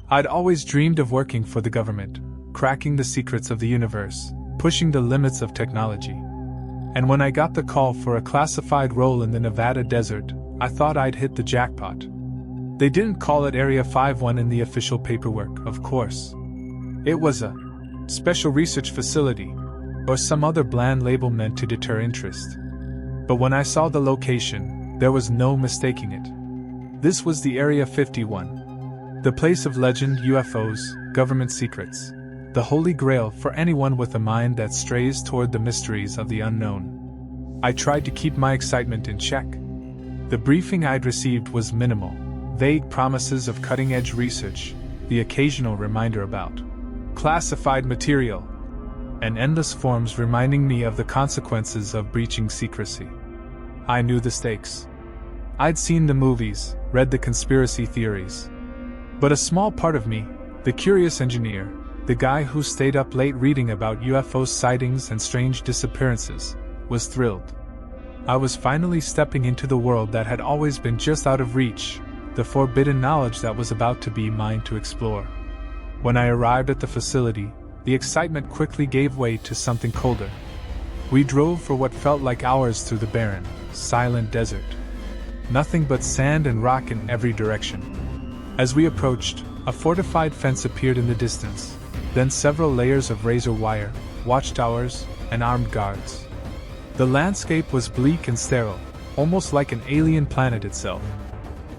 I'd always dreamed of working for the government, cracking the secrets of the universe, pushing the limits of technology. And when I got the call for a classified role in the Nevada desert, I thought I'd hit the jackpot. They didn't call it Area 51 in the official paperwork, of course. It was a special research facility, or some other bland label meant to deter interest. But when I saw the location, there was no mistaking it. This was the Area 51. The place of legend, UFOs, government secrets. The holy grail for anyone with a mind that strays toward the mysteries of the unknown. I tried to keep my excitement in check. The briefing I'd received was minimal. Vague promises of cutting-edge research, the occasional reminder about classified material, and endless forms reminding me of the consequences of breaching secrecy. I knew the stakes. I'd seen the movies, read the conspiracy theories. But a small part of me, the curious engineer, the guy who stayed up late reading about UFO sightings and strange disappearances, was thrilled. I was finally stepping into the world that had always been just out of reach, the forbidden knowledge that was about to be mine to explore. When I arrived at the facility, the excitement quickly gave way to something colder. We drove for what felt like hours through the barren, silent desert. Nothing but sand and rock in every direction. As we approached, a fortified fence appeared in the distance, then several layers of razor wire, watchtowers, and armed guards. The landscape was bleak and sterile, almost like an alien planet itself.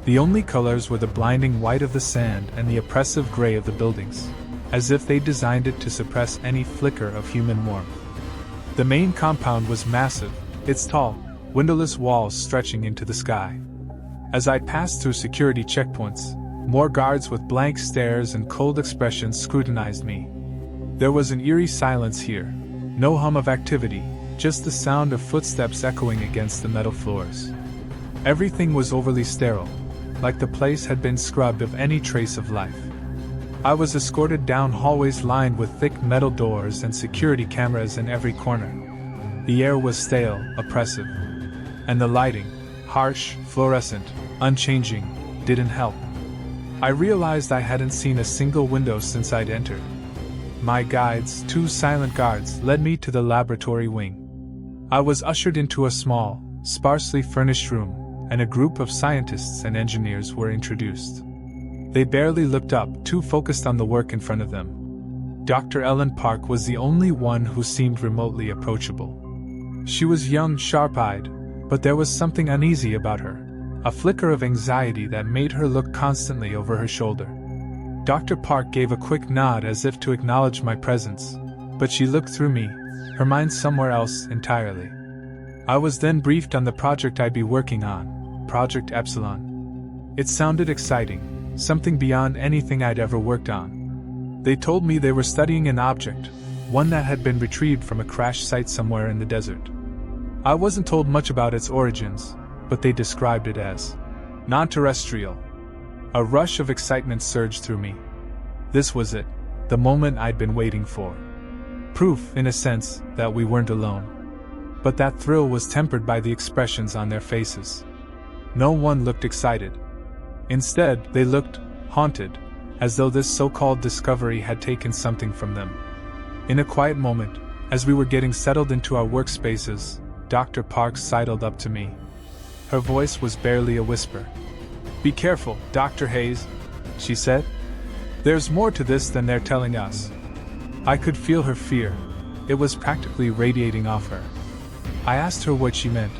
The only colors were the blinding white of the sand and the oppressive gray of the buildings, as if they designed it to suppress any flicker of human warmth. The main compound was massive, its tall, windowless walls stretching into the sky. As I passed through security checkpoints, more guards with blank stares and cold expressions scrutinized me. There was an eerie silence here, no hum of activity, just the sound of footsteps echoing against the metal floors. Everything was overly sterile, like the place had been scrubbed of any trace of life. I was escorted down hallways lined with thick metal doors and security cameras in every corner. The air was stale, oppressive. And the lighting, harsh, fluorescent, unchanging, didn't help. I realized I hadn't seen a single window since I'd entered. My guides, two silent guards, led me to the laboratory wing. I was ushered into a small, sparsely furnished room, and a group of scientists and engineers were introduced. They barely looked up, too focused on the work in front of them. Dr. Ellen Park was the only one who seemed remotely approachable. She was young, sharp-eyed, but there was something uneasy about her, a flicker of anxiety that made her look constantly over her shoulder. Dr. Park gave a quick nod as if to acknowledge my presence, but she looked through me, her mind somewhere else entirely. I was then briefed on the project I'd be working on, Project Epsilon. It sounded exciting, something beyond anything I'd ever worked on. They told me they were studying an object, one that had been retrieved from a crash site somewhere in the desert. I wasn't told much about its origins, but they described it as non-terrestrial. A rush of excitement surged through me. This was it, the moment I'd been waiting for. Proof, in a sense, that we weren't alone. But that thrill was tempered by the expressions on their faces. No one looked excited. Instead, they looked haunted, as though this so-called discovery had taken something from them. In a quiet moment, as we were getting settled into our workspaces, Dr. Park sidled up to me. Her voice was barely a whisper. "Be careful, Dr. Hayes," she said. "There's more to this than they're telling us." I could feel her fear. It was practically radiating off her. I asked her what she meant,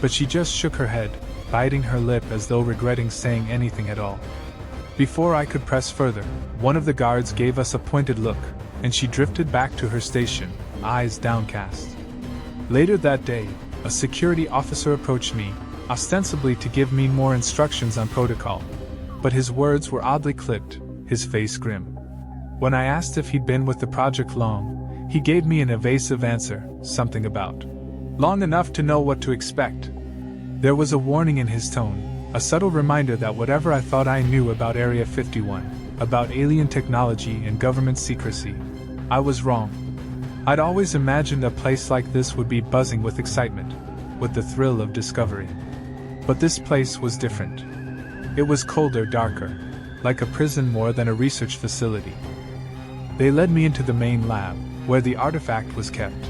but she just shook her head, biting her lip as though regretting saying anything at all. Before I could press further, one of the guards gave us a pointed look, and she drifted back to her station, eyes downcast. Later that day, a security officer approached me, ostensibly to give me more instructions on protocol, but his words were oddly clipped, his face grim. When I asked if he'd been with the project long, he gave me an evasive answer, something about long enough to know what to expect. There was a warning in his tone, a subtle reminder that whatever I thought I knew about Area 51, about alien technology and government secrecy, I was wrong. I'd always imagined a place like this would be buzzing with excitement, with the thrill of discovery. But this place was different. It was colder, darker. like a prison more than a research facility. They led me into the main lab, where the artifact was kept.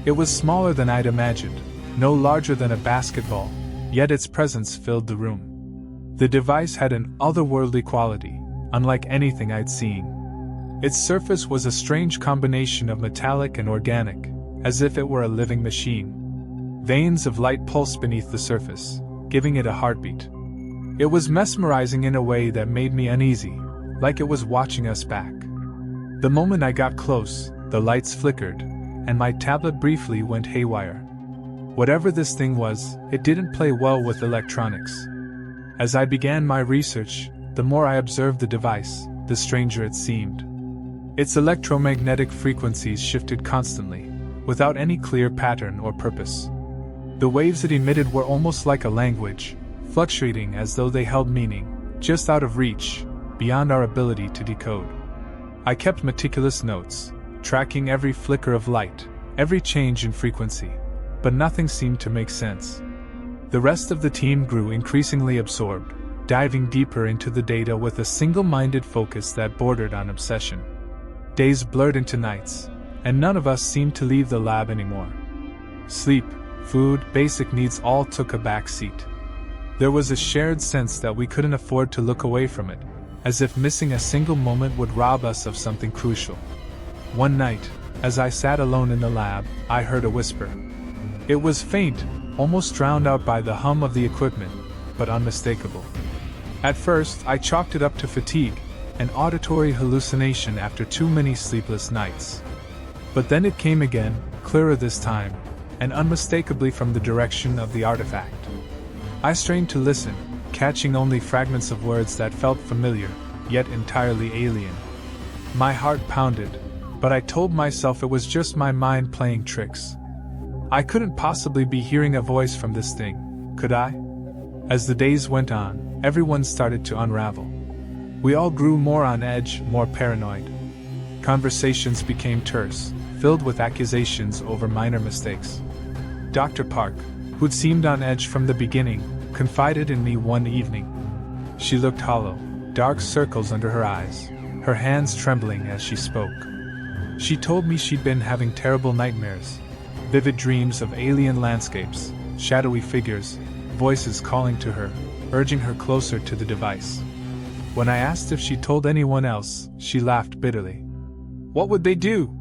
It was smaller than I'd imagined, no larger than a basketball, yet its presence filled the room. The device had an otherworldly quality, unlike anything I'd seen. Its surface was a strange combination of metallic and organic, as if it were a living machine. Veins of light pulsed beneath the surface, giving it a heartbeat. It was mesmerizing in a way that made me uneasy, like it was watching us back. The moment I got close, the lights flickered, and my tablet briefly went haywire. Whatever this thing was, it didn't play well with electronics. As I began my research, the more I observed the device, the stranger it seemed. Its electromagnetic frequencies shifted constantly, without any clear pattern or purpose. The waves it emitted were almost like a language, fluctuating as though they held meaning, just out of reach, beyond our ability to decode. I kept meticulous notes, tracking every flicker of light, every change in frequency, but nothing seemed to make sense. The rest of the team grew increasingly absorbed, diving deeper into the data with a single-minded focus that bordered on obsession. Days blurred into nights, and none of us seemed to leave the lab anymore. Sleep, food, basic needs all took a back seat. There was a shared sense that we couldn't afford to look away from it, as if missing a single moment would rob us of something crucial. One night, as I sat alone in the lab, I heard a whisper. It was faint, almost drowned out by the hum of the equipment, but unmistakable. At first, I chalked it up to fatigue, an auditory hallucination after too many sleepless nights. But then it came again, clearer this time, and unmistakably from the direction of the artifact. I strained to listen, catching only fragments of words that felt familiar, yet entirely alien. My heart pounded, but I told myself it was just my mind playing tricks. I couldn't possibly be hearing a voice from this thing, could I? As the days went on, everyone started to unravel. We all grew more on edge, more paranoid. Conversations became terse, filled with accusations over minor mistakes. Dr. Park, who'd seemed on edge from the beginning, confided in me one evening. She looked hollow, dark circles under her eyes, her hands trembling as she spoke. She told me she'd been having terrible nightmares, vivid dreams of alien landscapes, shadowy figures, voices calling to her, urging her closer to the device. When I asked if she told anyone else, she laughed bitterly. What would they do?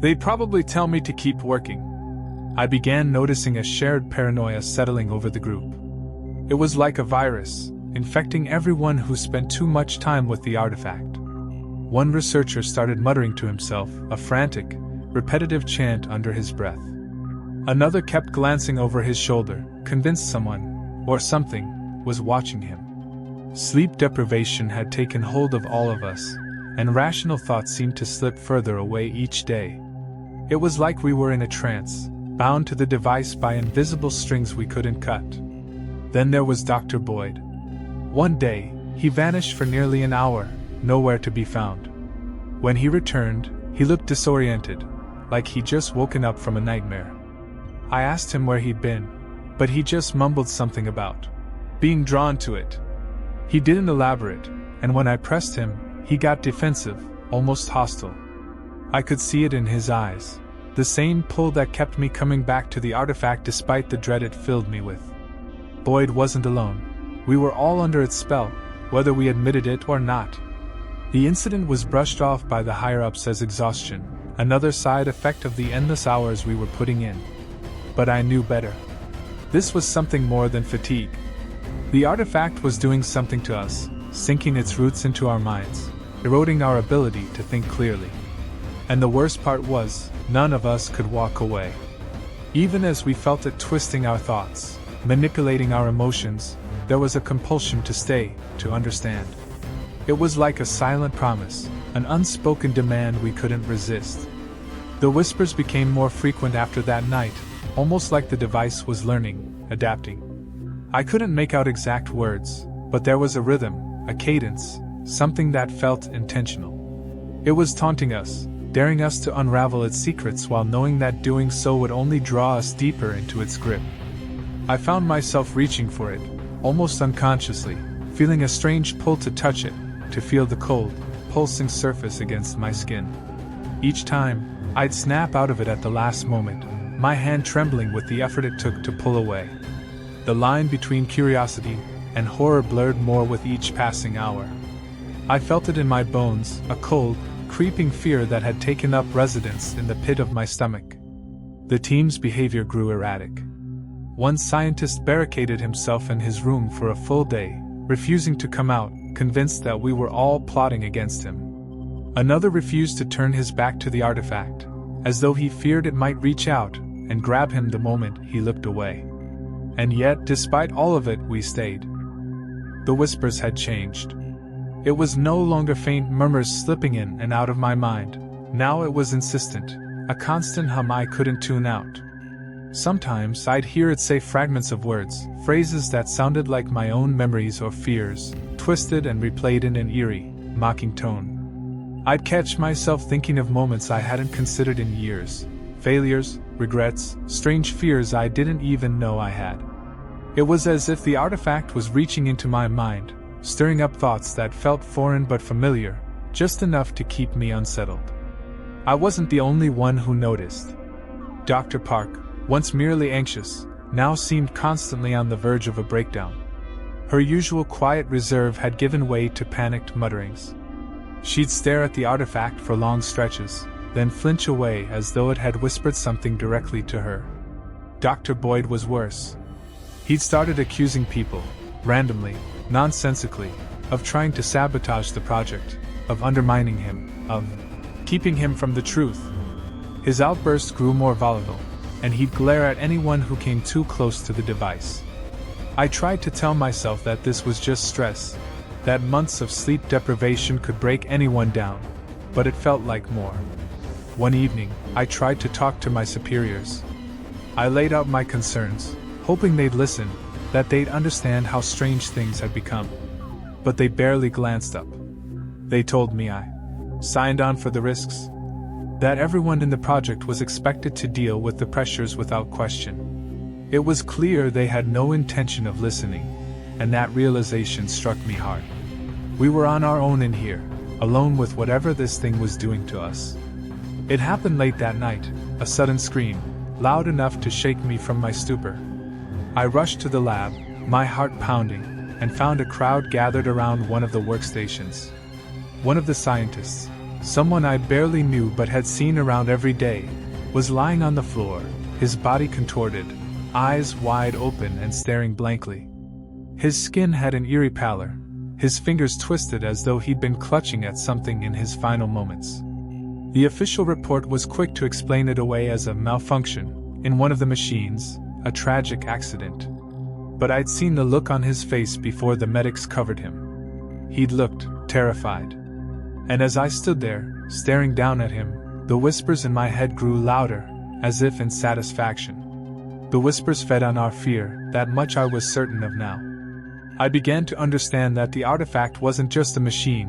They'd probably tell me to keep working. I began noticing a shared paranoia settling over the group. It was like a virus, infecting everyone who spent too much time with the artifact. One researcher started muttering to himself, a frantic, repetitive chant under his breath. Another kept glancing over his shoulder, convinced someone, or something, was watching him. Sleep deprivation had taken hold of all of us, and rational thought seemed to slip further away each day. It was like we were in a trance, bound to the device by invisible strings we couldn't cut. Then there was Dr. Boyd. One day, he vanished for nearly an hour, nowhere to be found. When he returned, he looked disoriented, like he'd just woken up from a nightmare. I asked him where he'd been, but he just mumbled something about being drawn to it. He didn't elaborate, and when I pressed him, he got defensive, almost hostile. I could see it in his eyes, the same pull that kept me coming back to the artifact despite the dread it filled me with. Boyd wasn't alone. We were all under its spell, whether we admitted it or not. The incident was brushed off by the higher-ups as exhaustion, another side effect of the endless hours we were putting in. But I knew better. This was something more than fatigue. The artifact was doing something to us, sinking its roots into our minds, eroding our ability to think clearly. And the worst part was, none of us could walk away. Even as we felt it twisting our thoughts, manipulating our emotions, there was a compulsion to stay, to understand. It was like a silent promise, an unspoken demand we couldn't resist. The whispers became more frequent after that night, almost like the device was learning, adapting. I couldn't make out exact words, but there was a rhythm, a cadence, something that felt intentional. It was taunting us, daring us to unravel its secrets while knowing that doing so would only draw us deeper into its grip. I found myself reaching for it, almost unconsciously, feeling a strange pull to touch it, to feel the cold, pulsing surface against my skin. Each time, I'd snap out of it at the last moment, my hand trembling with the effort it took to pull away. The line between curiosity and horror blurred more with each passing hour. I felt it in my bones, a cold, creeping fear that had taken up residence in the pit of my stomach. The team's behavior grew erratic. One scientist barricaded himself in his room for a full day, refusing to come out, convinced that we were all plotting against him. Another refused to turn his back to the artifact, as though he feared it might reach out and grab him the moment he looked away. And yet, despite all of it, we stayed. The whispers had changed. It was no longer faint murmurs slipping in and out of my mind. Now it was insistent, a constant hum I couldn't tune out. Sometimes I'd hear it say fragments of words, phrases that sounded like my own memories or fears, twisted and replayed in an eerie, mocking tone. I'd catch myself thinking of moments I hadn't considered in years, failures, regrets, strange fears I didn't even know I had. It was as if the artifact was reaching into my mind, stirring up thoughts that felt foreign but familiar, just enough to keep me unsettled. I wasn't the only one who noticed. Dr. Park, once merely anxious, now seemed constantly on the verge of a breakdown. Her usual quiet reserve had given way to panicked mutterings. She'd stare at the artifact for long stretches, then flinch away as though it had whispered something directly to her. Dr. Boyd was worse. He'd started accusing people, randomly, nonsensically, of trying to sabotage the project, of undermining him, of keeping him from the truth. His outbursts grew more volatile, and he'd glare at anyone who came too close to the device. I tried to tell myself that this was just stress, that months of sleep deprivation could break anyone down, but it felt like more. One evening, I tried to talk to my superiors. I laid out my concerns, hoping they'd listen, that they'd understand how strange things had become. But they barely glanced up. They told me I signed on for the risks, that everyone in the project was expected to deal with the pressures without question. It was clear they had no intention of listening, and that realization struck me hard. We were on our own in here, alone with whatever this thing was doing to us. It happened late that night, a sudden scream, loud enough to shake me from my stupor. I rushed to the lab, my heart pounding, and found a crowd gathered around one of the workstations. One of the scientists, someone I barely knew but had seen around every day, was lying on the floor, his body contorted, eyes wide open and staring blankly. His skin had an eerie pallor, his fingers twisted as though he'd been clutching at something in his final moments. The official report was quick to explain it away as a malfunction in one of the machines, a tragic accident. But I'd seen the look on his face before the medics covered him. He'd looked terrified. And as I stood there, staring down at him, the whispers in my head grew louder, as if in satisfaction. The whispers fed on our fear, that much I was certain of now. I began to understand that the artifact wasn't just a machine,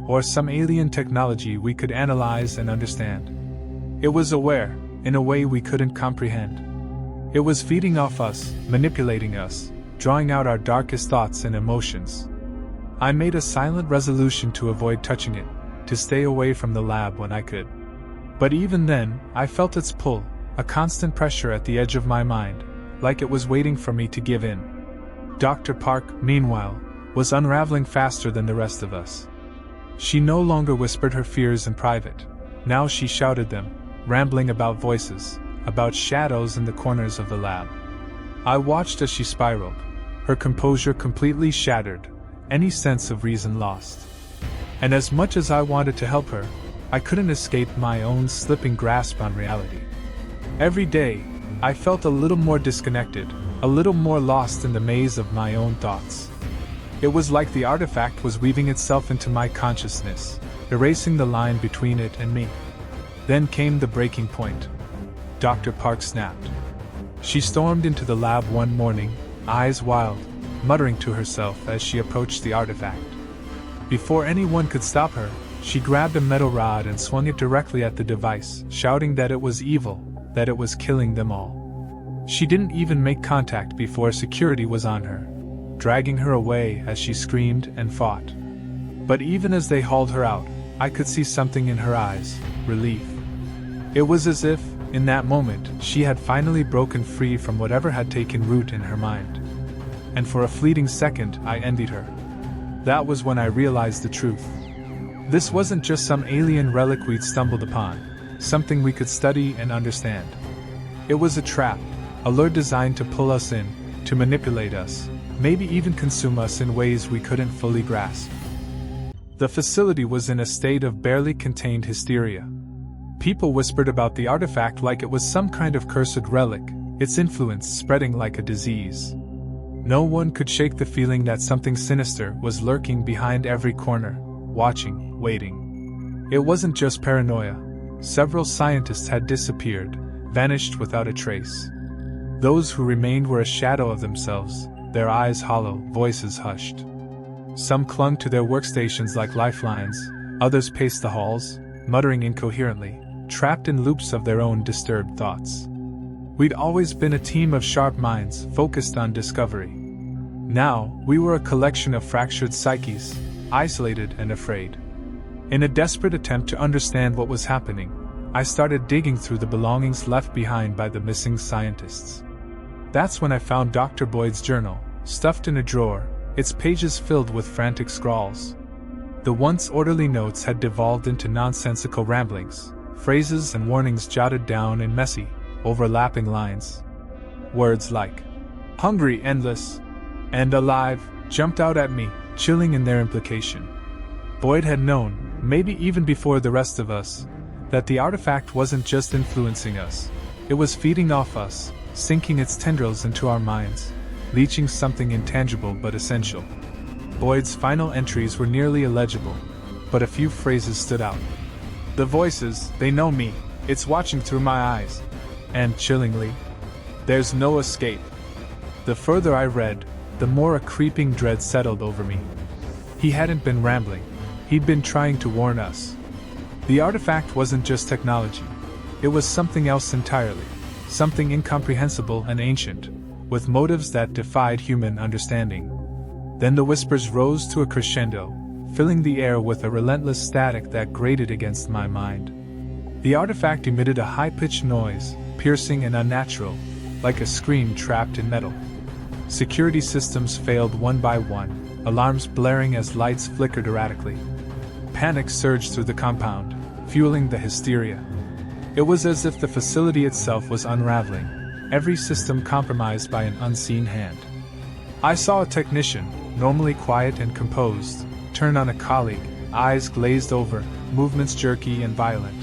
or some alien technology we could analyze and understand. It was aware, in a way we couldn't comprehend. It was feeding off us, manipulating us, drawing out our darkest thoughts and emotions. I made a silent resolution to avoid touching it, to stay away from the lab when I could. But even then, I felt its pull, a constant pressure at the edge of my mind, like it was waiting for me to give in. Dr. Park, meanwhile, was unraveling faster than the rest of us. She no longer whispered her fears in private. Now she shouted them, rambling about voices, about shadows in the corners of the lab. I watched as she spiraled, her composure completely shattered, any sense of reason lost. And as much as I wanted to help her, I couldn't escape my own slipping grasp on reality. Every day, I felt a little more disconnected, a little more lost in the maze of my own thoughts. It was like the artifact was weaving itself into my consciousness, erasing the line between it and me. Then came the breaking point. Dr. Park snapped. She stormed into the lab one morning, eyes wild, muttering to herself as she approached the artifact. Before anyone could stop her, she grabbed a metal rod and swung it directly at the device, shouting that it was evil, that it was killing them all. She didn't even make contact before security was on her, dragging her away as she screamed and fought. But even as they hauled her out, I could see something in her eyes: relief. It was as if, in that moment, she had finally broken free from whatever had taken root in her mind. And for a fleeting second, I envied her. That was when I realized the truth. This wasn't just some alien relic we'd stumbled upon, something we could study and understand. It was a trap, a lure designed to pull us in, to manipulate us, maybe even consume us in ways we couldn't fully grasp. The facility was in a state of barely contained hysteria. People whispered about the artifact like it was some kind of cursed relic, its influence spreading like a disease. No one could shake the feeling that something sinister was lurking behind every corner, watching, waiting. It wasn't just paranoia. Several scientists had disappeared, vanished without a trace. Those who remained were a shadow of themselves, their eyes hollow, voices hushed. Some clung to their workstations like lifelines, others paced the halls, muttering incoherently, trapped in loops of their own disturbed thoughts. We'd always been a team of sharp minds focused on discovery. Now, we were a collection of fractured psyches, isolated and afraid. In a desperate attempt to understand what was happening, I started digging through the belongings left behind by the missing scientists. That's when I found Dr. Boyd's journal, stuffed in a drawer, its pages filled with frantic scrawls. The once orderly notes had devolved into nonsensical ramblings, phrases and warnings jotted down in messy, overlapping lines. Words like hungry, endless, and alive jumped out at me, chilling in their implication. Boyd had known, maybe even before the rest of us, that the artifact wasn't just influencing us, it was feeding off us, sinking its tendrils into our minds, leaching something intangible but essential. Boyd's final entries were nearly illegible, but a few phrases stood out. The voices, they know me, it's watching through my eyes. And, chillingly, there's no escape. The further I read, the more a creeping dread settled over me. He hadn't been rambling, he'd been trying to warn us. The artifact wasn't just technology, it was something else entirely, something incomprehensible and ancient, with motives that defied human understanding. Then the whispers rose to a crescendo, filling the air with a relentless static that grated against my mind. The artifact emitted a high-pitched noise, piercing and unnatural, like a scream trapped in metal. Security systems failed one by one, alarms blaring as lights flickered erratically. Panic surged through the compound, fueling the hysteria. It was as if the facility itself was unraveling, every system compromised by an unseen hand. I saw a technician, normally quiet and composed, turn on a colleague, eyes glazed over, movements jerky and violent.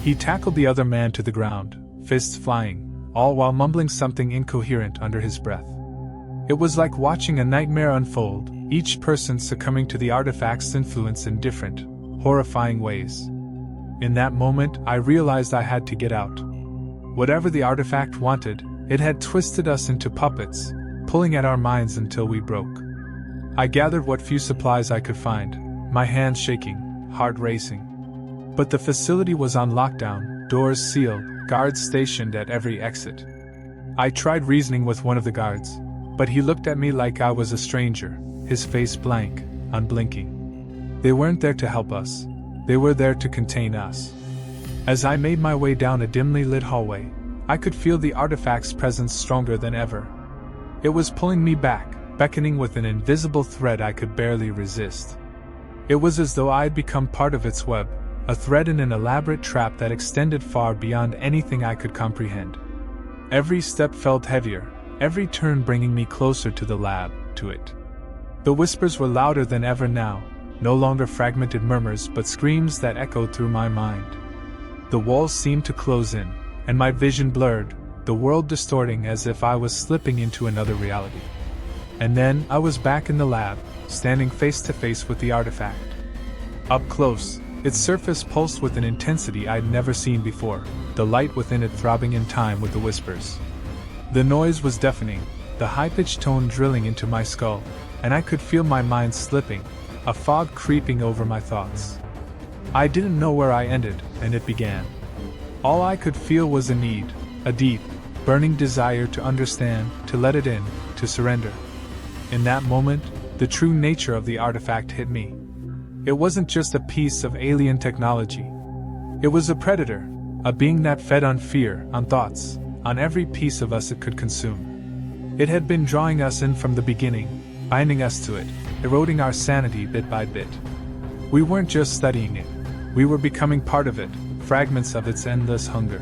He tackled the other man to the ground, fists flying, all while mumbling something incoherent under his breath. It was like watching a nightmare unfold, each person succumbing to the artifact's influence in different, horrifying ways. In that moment, I realized I had to get out. Whatever the artifact wanted, it had twisted us into puppets, pulling at our minds until we broke. I gathered what few supplies I could find, my hands shaking, heart racing. But the facility was on lockdown, doors sealed, guards stationed at every exit. I tried reasoning with one of the guards, but he looked at me like I was a stranger, his face blank, unblinking. They weren't there to help us, they were there to contain us. As I made my way down a dimly lit hallway, I could feel the artifact's presence stronger than ever. It was pulling me back, beckoning with an invisible thread I could barely resist. It was as though I'd become part of its web, a thread in an elaborate trap that extended far beyond anything I could comprehend. Every step felt heavier, every turn bringing me closer to the lab, to it. The whispers were louder than ever now, no longer fragmented murmurs but screams that echoed through my mind. The walls seemed to close in, and my vision blurred, the world distorting as if I was slipping into another reality. And then I was back in the lab, standing face to face with the artifact. Up close, its surface pulsed with an intensity I'd never seen before, the light within it throbbing in time with the whispers. The noise was deafening, the high-pitched tone drilling into my skull, and I could feel my mind slipping, a fog creeping over my thoughts. I didn't know where I ended, and it began. All I could feel was a need, a deep, burning desire to understand, to let it in, to surrender. In that moment, the true nature of the artifact hit me. It wasn't just a piece of alien technology. It was a predator, a being that fed on fear, on thoughts, on every piece of us it could consume. It had been drawing us in from the beginning, binding us to it, eroding our sanity bit by bit. We weren't just studying it, we were becoming part of it, fragments of its endless hunger.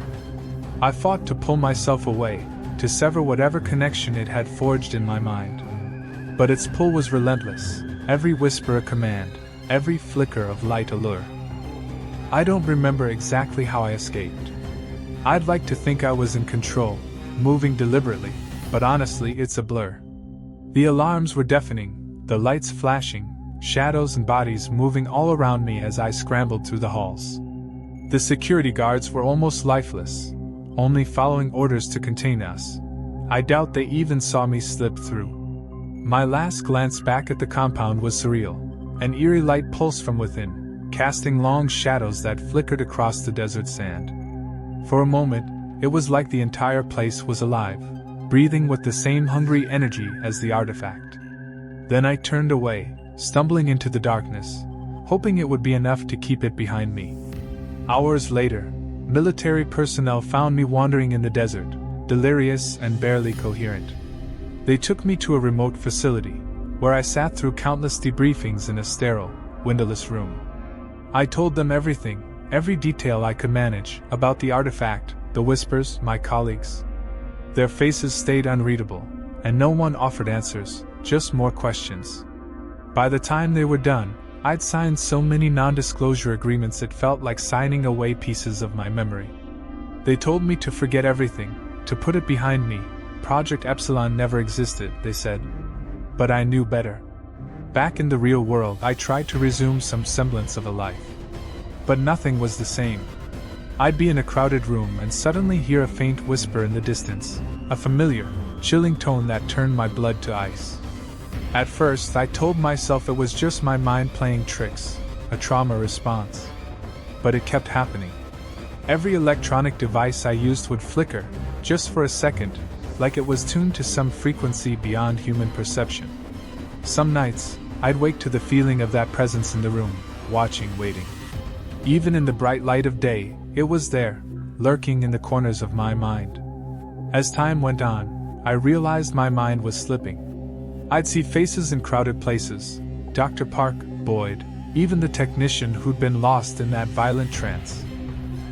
I fought to pull myself away, to sever whatever connection it had forged in my mind. But its pull was relentless, every whisper a command, every flicker of light a lure. I don't remember exactly how I escaped. I'd like to think I was in control, moving deliberately, but honestly it's a blur. The alarms were deafening, the lights flashing, shadows and bodies moving all around me as I scrambled through the halls. The security guards were almost lifeless, only following orders to contain us. I doubt they even saw me slip through. My last glance back at the compound was surreal, an eerie light pulsed from within, casting long shadows that flickered across the desert sand. For a moment, it was like the entire place was alive, breathing with the same hungry energy as the artifact. Then I turned away, stumbling into the darkness, hoping it would be enough to keep it behind me. Hours later, military personnel found me wandering in the desert, delirious and barely coherent. They took me to a remote facility, where I sat through countless debriefings in a sterile, windowless room. I told them everything, every detail I could manage, about the artifact, the whispers, my colleagues. Their faces stayed unreadable, and no one offered answers, just more questions. By the time they were done, I'd signed so many non-disclosure agreements it felt like signing away pieces of my memory. They told me to forget everything, to put it behind me. Project Epsilon never existed, they said. But I knew better. Back in the real world, I tried to resume some semblance of a life. But nothing was the same. I'd be in a crowded room and suddenly hear a faint whisper in the distance, a familiar, chilling tone that turned my blood to ice. At first, I told myself it was just my mind playing tricks, a trauma response. But it kept happening. Every electronic device I used would flicker, just for a second, like it was tuned to some frequency beyond human perception. Some nights, I'd wake to the feeling of that presence in the room, watching, waiting. Even in the bright light of day, it was there, lurking in the corners of my mind. As time went on, I realized my mind was slipping. I'd see faces in crowded places, Dr. Park, Boyd, even the technician who'd been lost in that violent trance.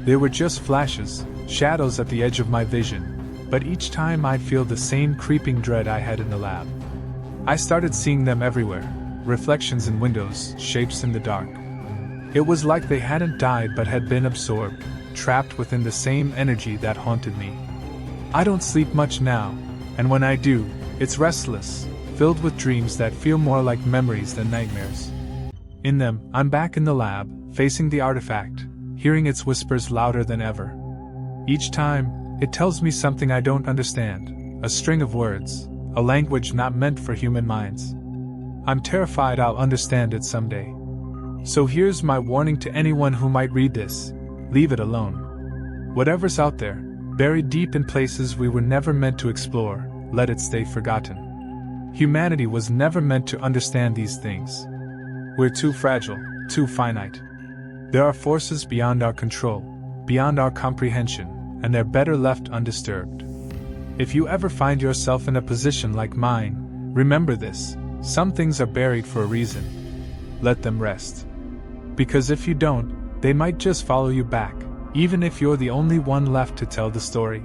They were just flashes, shadows at the edge of my vision, but each time I'd feel the same creeping dread I had in the lab. I started seeing them everywhere, reflections in windows, shapes in the dark. It was like they hadn't died but had been absorbed, trapped within the same energy that haunted me. I don't sleep much now, and when I do, it's restless, filled with dreams that feel more like memories than nightmares. In them, I'm back in the lab, facing the artifact, hearing its whispers louder than ever. Each time, it tells me something I don't understand, a string of words, a language not meant for human minds. I'm terrified I'll understand it someday. So here's my warning to anyone who might read this: leave it alone. Whatever's out there, buried deep in places we were never meant to explore, let it stay forgotten. Humanity was never meant to understand these things. We're too fragile, too finite. There are forces beyond our control, beyond our comprehension, and they're better left undisturbed. If you ever find yourself in a position like mine, remember this: some things are buried for a reason. Let them rest. Because if you don't, they might just follow you back, even if you're the only one left to tell the story.